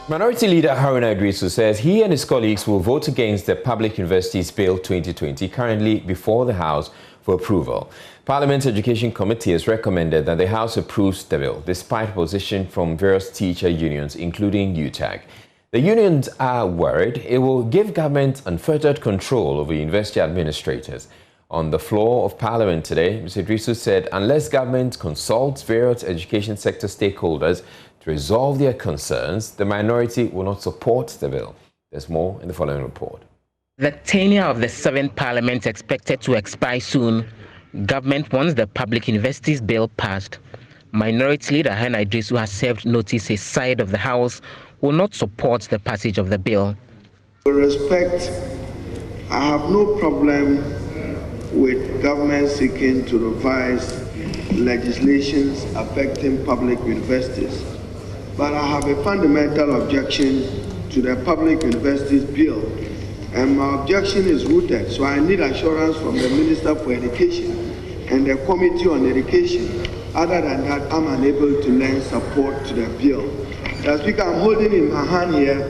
Minority Leader Haruna Idrisu says he and his colleagues will vote against the Public Universities Bill 2020, currently before the House for approval. Parliament's Education Committee has recommended that the House approves the bill, despite opposition from various teacher unions, including UTAG. The unions are worried it will give government unfettered control over university administrators. On the floor of Parliament today, Mr. Idrisu said unless government consults various education sector stakeholders to resolve their concerns, the minority will not support the bill. There's more in the following report. The tenure of the 7th Parliament is expected to expire soon. Government wants the Public Universities Bill passed. Minority Leader Haruna Idrisu has served notice his side of the House will not support the passage of the bill. With respect, I have no problem with government seeking to revise legislations affecting public universities. But I have a fundamental objection to the Public Universities Bill, and my objection is rooted, so I need assurance from the Minister for Education and the Committee on Education. Other than that, I'm unable to lend support to the bill. Mr. Speaker, I'm holding in my hand here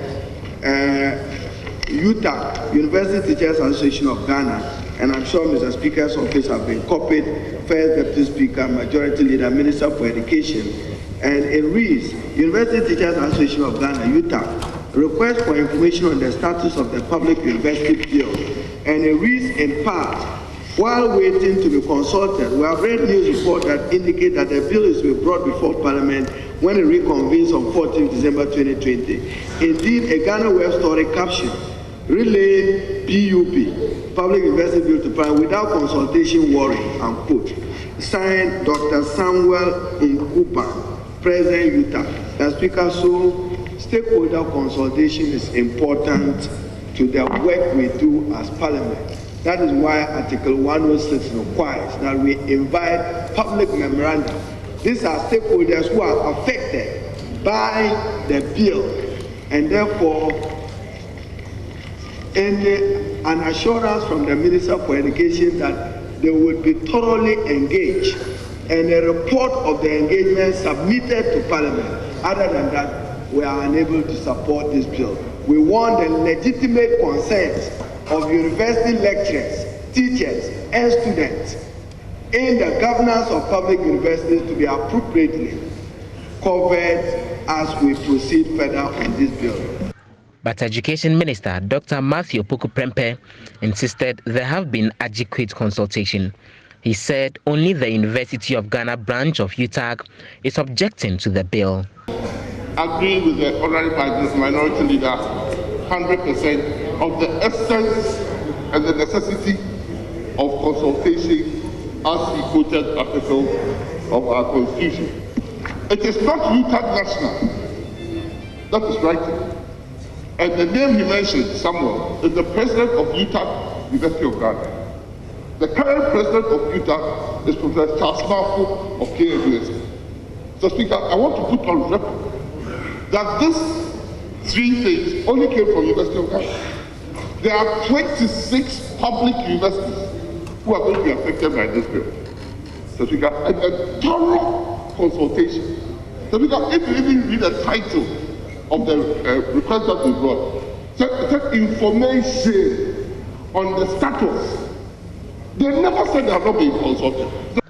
UTAG, University Teachers Association of Ghana, and I'm sure Mr. Speaker's office have been copied, First Deputy Speaker, Majority Leader, Minister for Education, and it reads, University Teachers Association of Ghana, UTAG, request for information on the status of the Public University Bill, and it reads in part, while waiting to be consulted, we have read news reports that indicate that the bill is to be brought before Parliament when it reconvenes on 14 December 2020. Indeed, a Ghana web story caption, relay PUP, Public University Bill to Parliament without consultation worry, unquote. Signed Dr. Samuel Nkuban, President UTAG. Mr. Speaker, so stakeholder consultation is important to the work we do as Parliament. That is why Article 106 requires that we invite public memoranda. These are stakeholders who are affected by the bill, and therefore an assurance from the Minister for Education that they will be thoroughly engaged and a report of the engagement submitted to Parliament. Other than that, we are unable to support this bill. We want the legitimate concerns of university lecturers, teachers, and students in the governance of public universities to be appropriately covered as we proceed further on this bill. But Education Minister Dr. Matthew Opoku-Prempeh insisted there have been adequate consultation. He said only the University of Ghana branch of UTAG is objecting to the bill. Agree with the Honorable Minority Leader 100% of the essence and the necessity of consultation as he quoted article of our Constitution. It is not UTAG National that is writing. And the name he mentioned, Samuel, is the president of UTAG, University of Ghana. The current president of UTAG is Professor Charles Marfo of KUST. So, Speaker, I want to put on record that these three things only came from University of Ghana. There are 26 public universities who are going to be affected by this bill. So, Speaker, and a thorough consultation. So, Speaker, if you even read the title of the request that we brought, said information on the status. They never said they have not been consulted.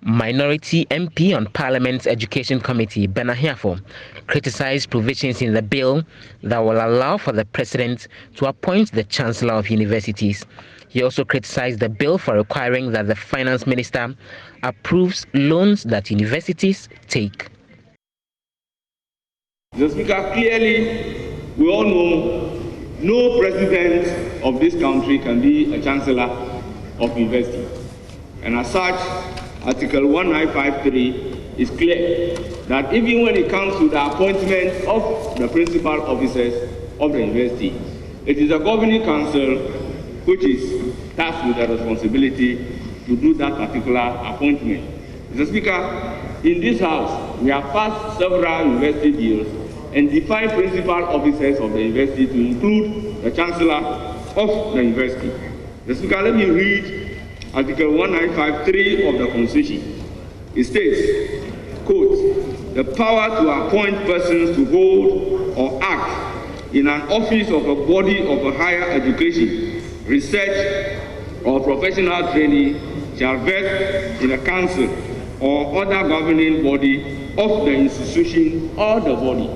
Minority MP on Parliament's Education Committee, Ben Ahiafo, criticized provisions in the bill that will allow for the President to appoint the Chancellor of Universities. He also criticized the bill for requiring that the Finance Minister approves loans that universities take. Mr. Speaker, clearly, we all know no president of this country can be a chancellor of university. And as such, Article 1953 is clear that even when it comes to the appointment of the principal officers of the university, it is the governing council which is tasked with the responsibility to do that particular appointment. Mr. Speaker, in this House, we have passed several university bills and defined principal officers of the university to include the Chancellor of the university. Mr. Speaker, let me read Article 1953 of the Constitution. It states, quote, the power to appoint persons to hold or act in an office of a body of a higher education, research, or professional training shall vest in a council or other governing body of the institution or the body.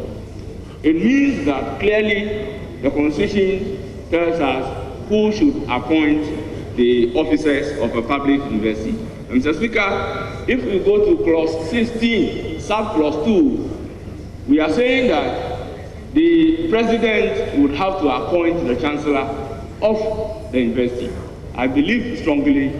It means that clearly the Constitution tells us who should appoint the officers of a public university. And Mr. Speaker, if we go to clause 16, sub-clause 2, we are saying that the president would have to appoint the chancellor of the university. I believe strongly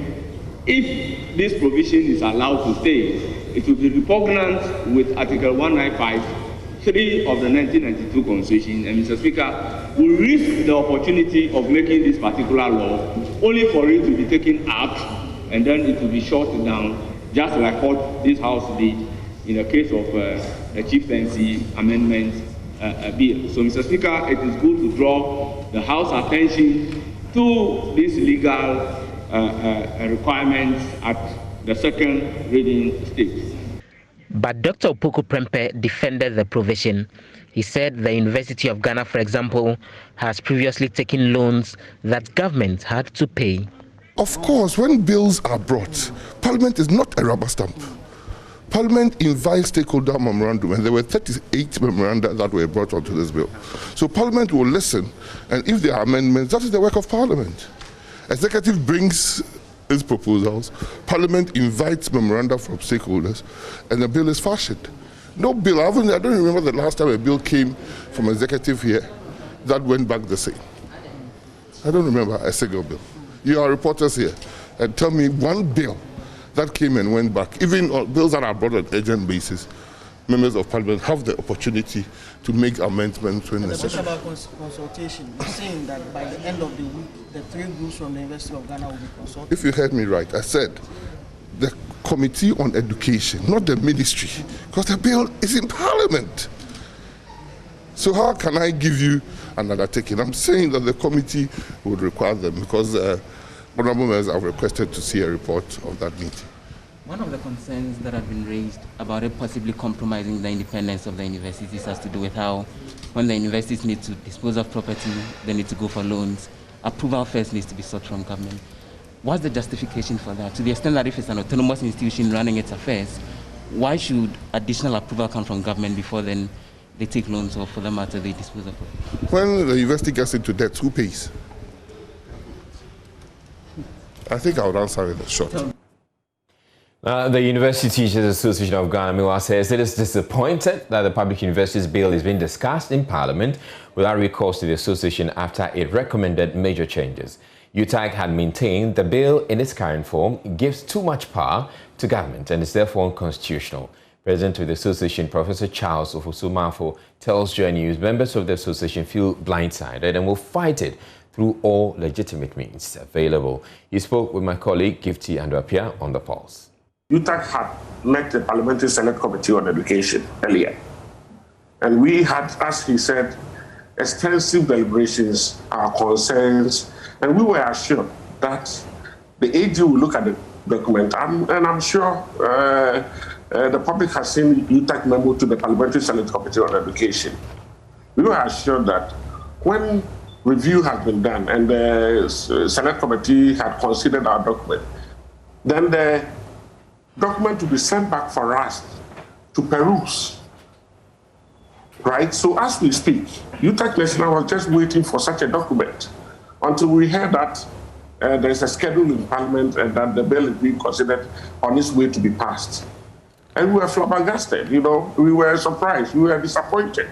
if this provision is allowed to stay, it will be repugnant with Article 195(3) of the 1992 Constitution. And Mr. Speaker, we risk the opportunity of making this particular law only for it to be taken out and then it will be shut down, just like what this House did in the case of the Chieftaincy Amendment Bill. So, Mr. Speaker, it is good to draw the House attention to these legal requirements at the second reading stage. But Dr. Opoku Prempeh defended the provision. He said the University of Ghana, for example, has previously taken loans that government had to pay. Of course, when bills are brought, Parliament is not a rubber stamp. Parliament invites stakeholder memorandum, and there were 38 memoranda that were brought onto this bill. So Parliament will listen, and if there are amendments, that is the work of Parliament. Executive brings its proposals, Parliament invites memoranda from stakeholders, and the bill is fashioned. No bill, I don't remember the last time a bill came from executive here that went back the same. I don't remember a single bill. You are reporters here, and tell me one bill that came and went back. Even bills that are brought on urgent basis, members of Parliament have the opportunity to make amendments when necessary. About consultation, you're saying that by the end of the week, the 3 groups from the University of Ghana will be consulted? If you heard me right, I said the Committee on Education, not the ministry, because the bill is in Parliament. So how can I give you another taking? I'm saying that the committee would require them because honorable members have requested to see a report of that meeting. One of the concerns that have been raised about it possibly compromising the independence of the universities has to do with how when the universities need to dispose of property, they need to go for loans. Approval first needs to be sought from government. What's the justification for that? To the extent that if it's an autonomous institution running its affairs, why should additional approval come from government before then they take loans, or for that matter, they dispose of property? When the university gets into debt, who pays? I think I would answer in a short. The University Teachers Association of Ghana, MIWA, says it is disappointed that the Public Universities Bill is being discussed in Parliament without recourse to the association after it recommended major changes. UTAG had maintained the bill in its current form gives too much power to government and is therefore unconstitutional. President of the association, Professor Charles Ofosu-Mafo, tells Joynews members of the association feel blindsided and will fight it through all legitimate means available. He spoke with my colleague, Gifty Andwapia, on the Pulse. UTAG had met the Parliamentary Select Committee on Education earlier. And we had, as he said, extensive deliberations, our concerns, and we were assured that the AG will look at the document. And I'm sure the public has seen UTAG memo to the Parliamentary Select Committee on Education. We were assured that when review has been done and the Select Committee had considered our document, then the document will be sent back for us to peruse. Right? So as we speak, UTAG National was just waiting for such a document until we heard that there's a schedule in Parliament and that the bill is being considered on its way to be passed. And we were flabbergasted, we were surprised, we were disappointed.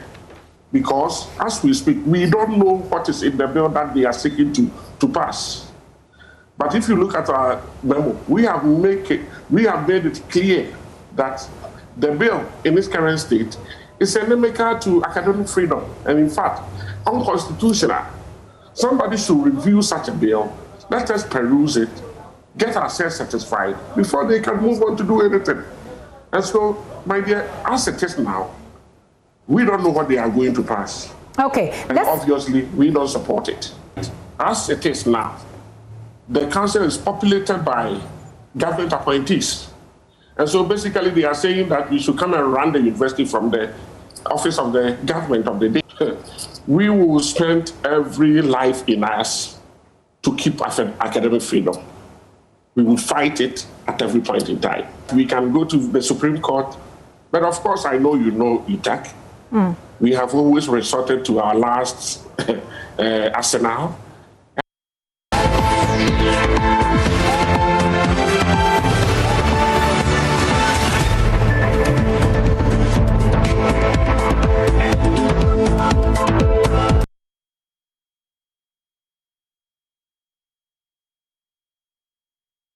Because as we speak, we don't know what is in the bill that they are seeking to pass. But if you look at our memo, we have made it clear that the bill in its current state is inimical to academic freedom and in fact, unconstitutional. Somebody should review such a bill, let us peruse it, get ourselves satisfied before they can move on to do anything. And so, my dear, as it is now, we don't know what they are going to pass. Okay. And obviously, we don't support it. As it is now, the council is populated by government appointees. And so basically they are saying that we should come and run the university from the office of the government of the day. We will spend every life in us to keep academic freedom. We will fight it at every point in time. We can go to the Supreme Court, but of course I know you know UTAC. We have always resorted to our last arsenal,